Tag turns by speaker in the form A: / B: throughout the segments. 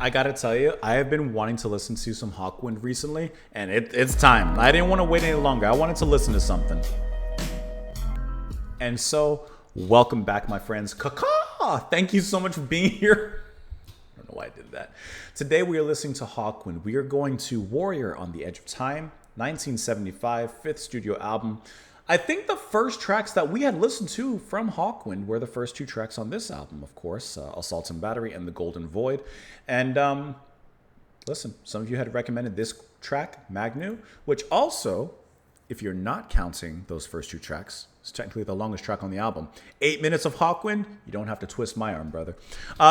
A: I gotta tell you, I have been wanting to listen to some Hawkwind recently, and it's time. I didn't want to wait any longer. I wanted to listen to something. And so, welcome back, my friends. Kaka! Thank you so much for being here. I don't know why I did that. Today we are listening to Hawkwind. We are going to Warrior on the Edge of Time, 1975, fifth studio album. I think the first tracks that we had listened to from Hawkwind were the first two tracks on this album, of course, Assault and Battery and The Golden Void. And listen, some of you had recommended this track, Magnu, which also, if you're not counting those first two tracks, is technically the longest track on the album. 8 minutes of Hawkwind, you don't have to twist my arm, brother.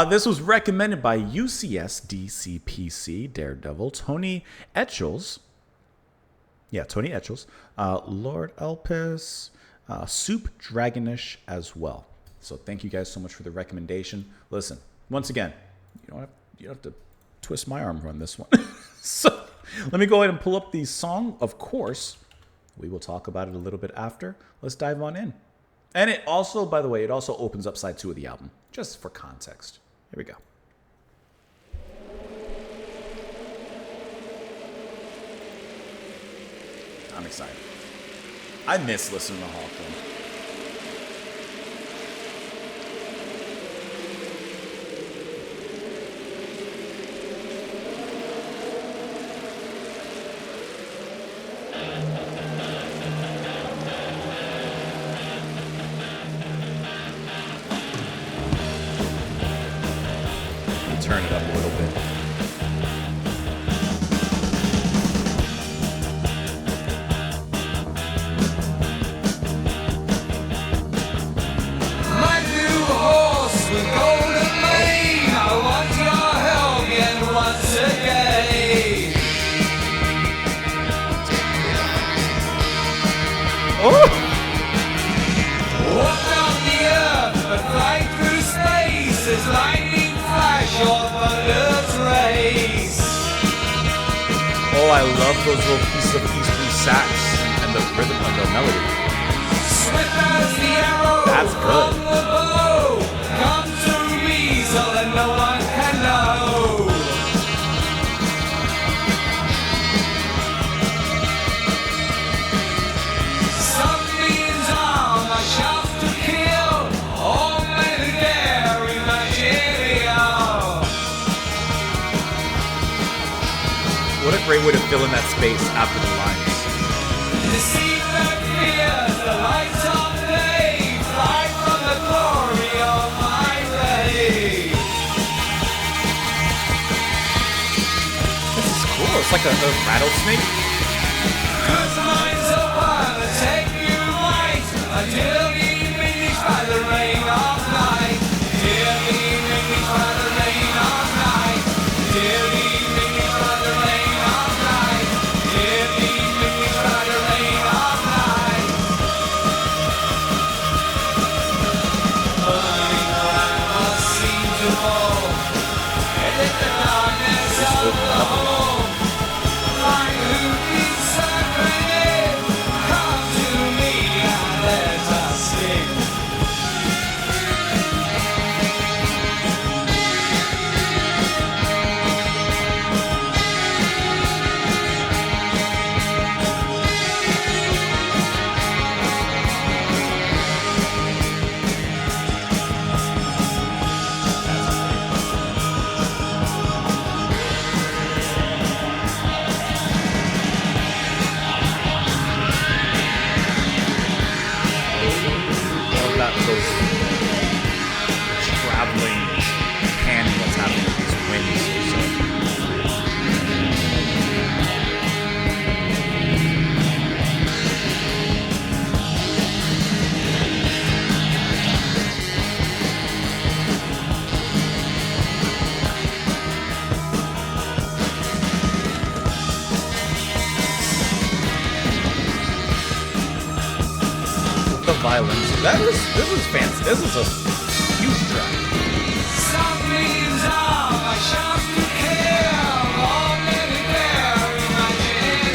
A: This was recommended by UCS DCPC, Daredevil, Tony Etchells. Yeah, Tony Etchells, Lord Elpis, Soup Dragonish as well. So thank you guys so much for the recommendation. Listen, once again, you don't have to twist my arm on this one. So let me go ahead and pull up the song. Of course, we will talk about it a little bit after. Let's dive on in. And it also, by the way, it also opens up side 2 of the album, just for context. Here we go. I'm excited. I miss listening to Hawkwind. Turn it up a little bit. Oh, I love those little pieces of Eastern sax and the rhythm of the melody.
B: Swift as the arrow.
A: That's good.
B: From the bow. Come to me so that no one can know. Something's on my shelf to kill. All men who dare imagine.
A: What a great way to fill in that space after the lines.
B: Deceive and fear, the light of day, fly from the glory of my ray.
A: This is cool. It's like a rattlesnake.
B: Cause mine's a one to take you right until the evening reached by the rain of night. Till the evening reached by the rain of night. Till the evening reached by the rain of night. Till the evening reached by the rain of night. Burning light must seem to fall, and in the darkness of the hole, find who keeps sacred. Come to me and let us sing.
A: All about those traveling hand that's happening with these winds. The violins. This is fancy. This is a huge track.
B: Something's on my shelf to kill. All men who dare imagine.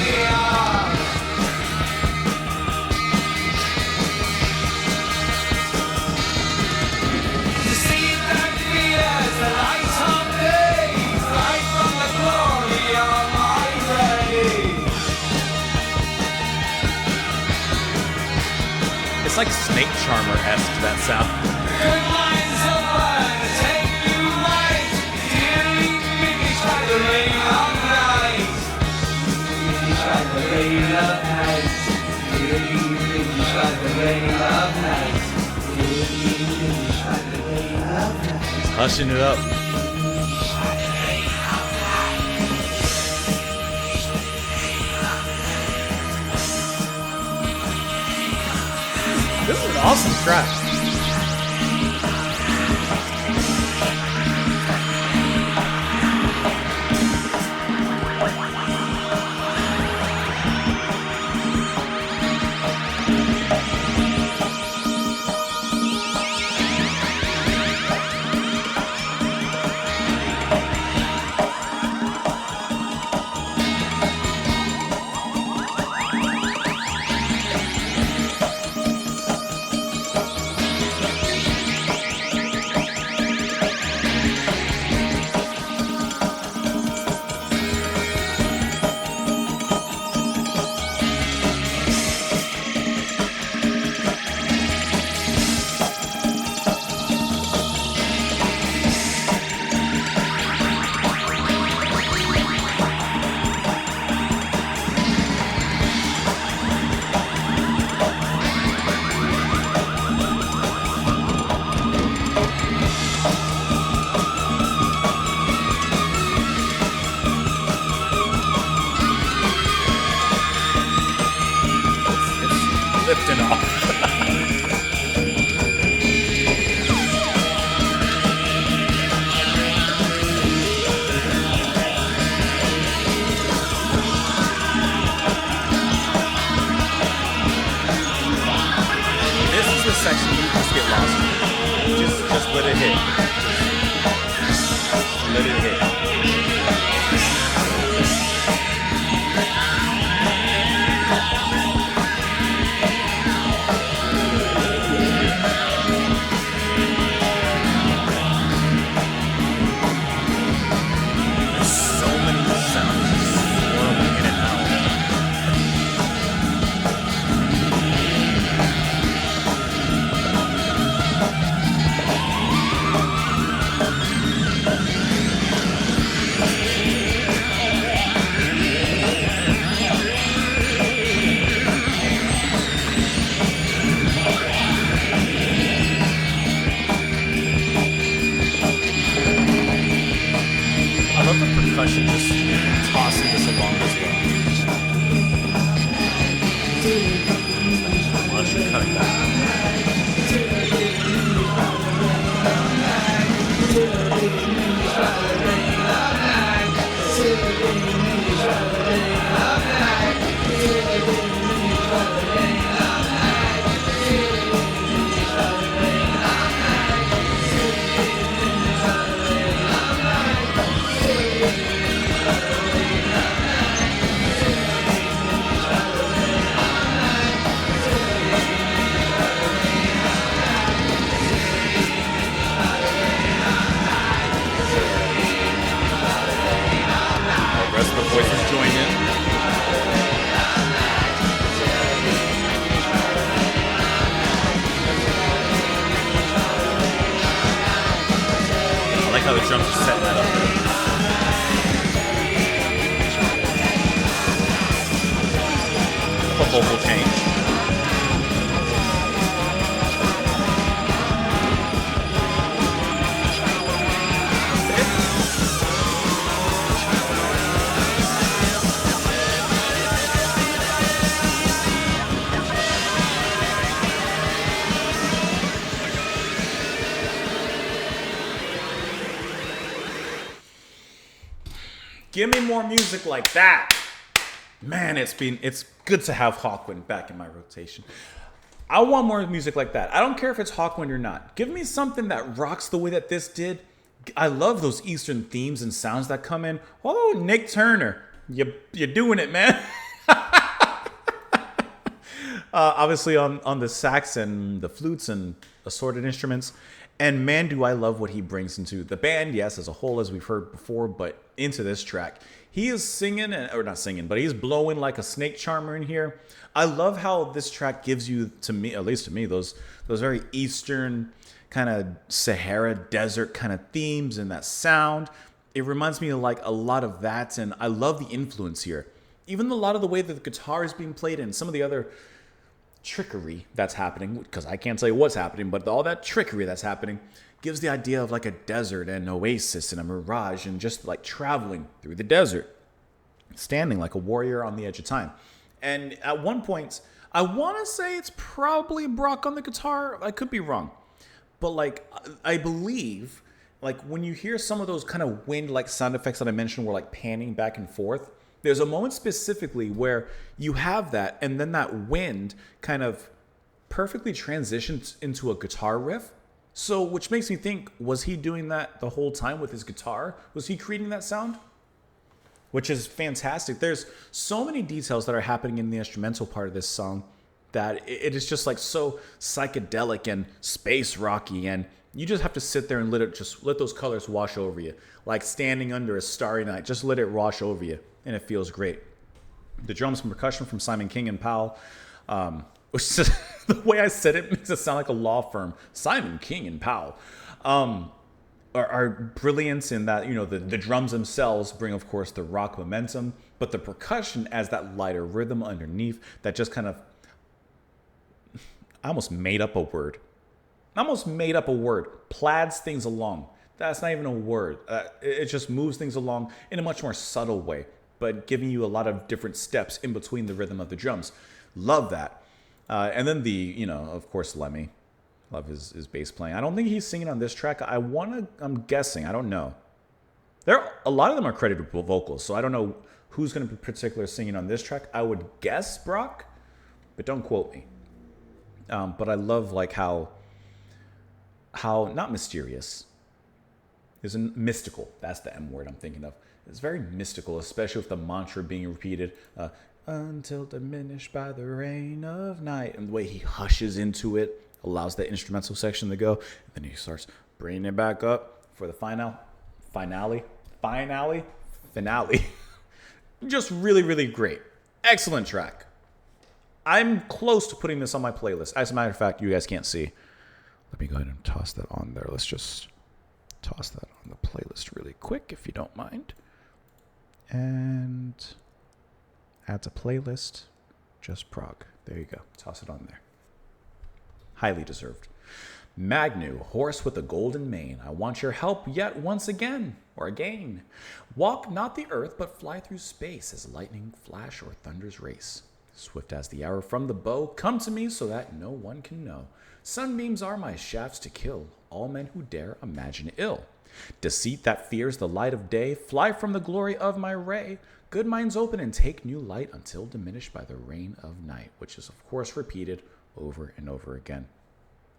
B: Deceive and fear the light of day. Fly
A: It's like Snake Charmer-esque, that sound.
B: Good minds of fire to take you right. Dearly finished by the rain of night. Finished by the rain of night. Dearly finished by the rain of night. Dearly finished by the rain of night.
A: Hushing it up. This is an awesome track. Lifting off. This is the section you just get lost in. Just let it hit. Just let it hit. Percussion just tossing this along as well. Unless you're cutting back. The rest of the voices join in. I like how the drums are setting that up. A vocal change. Give me more music like that. Man, it's good to have Hawkwind back in my rotation. I want more music like that. I don't care if it's Hawkwind or not. Give me something that rocks the way that this did. I love those Eastern themes and sounds that come in. Oh, Nick Turner, you're doing it, man. Obviously on the sax and the flutes and assorted instruments. And man, do I love what he brings into the band, yes, as a whole, as we've heard before, but into this track. He is singing, or not singing, but he's blowing like a snake charmer in here. I love how this track gives you, to me, at least to me, those very Eastern kind of Sahara desert kind of themes and that sound. It reminds me of like a lot of that, and I love the influence here. Even a lot of the way that the guitar is being played and some of the other trickery that's happening, because I can't tell you what's happening, but all that trickery that's happening gives the idea of like a desert and an oasis and a mirage and just like traveling through the desert, standing like a warrior on the edge of time. And at one point, I want to say it's probably Brock on the guitar. I could be wrong, but like I believe like when you hear some of those kind of wind like sound effects that I mentioned were like panning back and forth, there's a moment specifically where you have that, and then that wind kind of perfectly transitions into a guitar riff. So, which makes me think, was he doing that the whole time with his guitar? Was he creating that sound? Which is fantastic. There's so many details that are happening in the instrumental part of this song that it is just like so psychedelic and space rocky, and you just have to sit there and let those colors wash over you. Like standing under a starry night, just let it wash over you, and it feels great. The drums and percussion from Simon King and Powell, which is, the way I said it makes it sound like a law firm. Simon King and Powell are brilliant in that, you know, the drums themselves bring, of course, the rock momentum, but the percussion adds that lighter rhythm underneath that just kind of, I almost made up a word. Plaids things along. That's not even a word. It just moves things along in a much more subtle way, but giving you a lot of different steps in between the rhythm of the drums. Love that. And then of course, Lemmy. Love his bass playing. I don't think he's singing on this track. I'm guessing. I don't know. A lot of them are credited with vocals, so I don't know who's going to be particularly singing on this track. I would guess Brock, but don't quote me. But I love like how not mysterious. Isn't mystical. That's the M word I'm thinking of. It's very mystical, especially with the mantra being repeated. Until diminished by the rain of night. And the way he hushes into it allows the instrumental section to go. And then he starts bringing it back up for the finale. Just really, really great. Excellent track. I'm close to putting this on my playlist. As a matter of fact, you guys can't see. Let me go ahead and toss that on there. Let's just toss that on the playlist really quick, if you don't mind. And add to playlist, just prog. There you go. Toss it on there. Highly deserved. Magnu, horse with a golden mane, I want your help yet once again, or again. Walk not the earth, but fly through space as lightning flash or thunder's race. Swift as the arrow from the bow, come to me so that no one can know. Sunbeams are my shafts to kill all men who dare imagine ill. Deceit that fears the light of day, fly from the glory of my ray. Good minds open and take new light until diminished by the rain of night, which is of course repeated over and over again.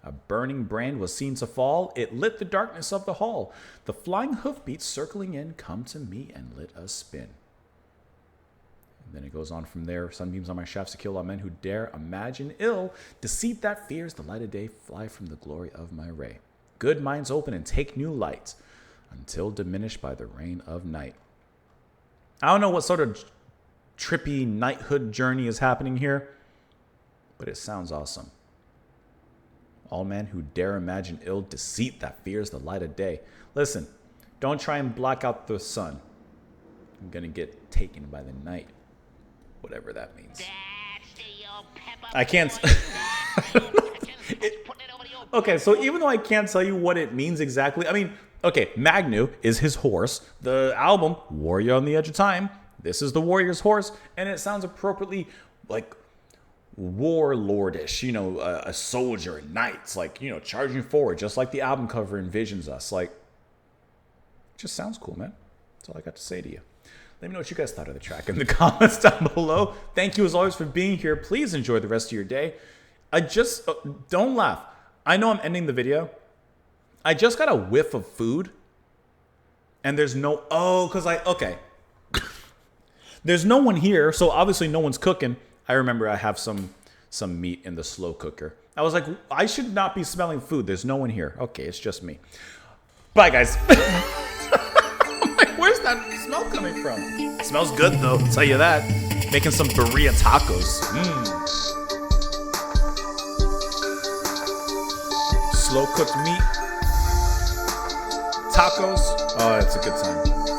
A: A burning brand was seen to fall, it lit the darkness of the hall. The flying hoofbeats circling in, come to me and let us spin. And then it goes on from there. Sunbeams on my shafts to kill all men who dare imagine ill. Deceit that fears the light of day, fly from the glory of my ray. Good minds open and take new light until diminished by the rain of night. I don't know what sort of trippy knighthood journey is happening here, but it sounds awesome. All men who dare imagine ill, deceit that fears the light of day. Listen, don't try and block out the sun. I'm going to get taken by the night. Whatever that means. I can't. Okay, so even though I can't tell you what it means exactly, I mean, okay, Magnu is his horse. The album, Warrior on the Edge of Time, this is the warrior's horse, and it sounds appropriately like warlordish, a soldier, knights, like, charging forward, just like the album cover envisions us. Like, it just sounds cool, man. That's all I got to say to you. Let me know what you guys thought of the track in the comments down below. Thank you as always for being here. Please enjoy the rest of your day. Don't laugh. I know I'm ending the video. I just got a whiff of food. And there's there's no one here, so obviously no one's cooking. I remember I have some some meat in the slow cooker. I was like, I should not be smelling food. There's no one here. Okay, it's just me. Bye, guys. I'm like, where's that smell coming from? It smells good, though. I'll tell you that. Making some birria tacos. Slow cooked meat. Tacos. Oh, it's a good time.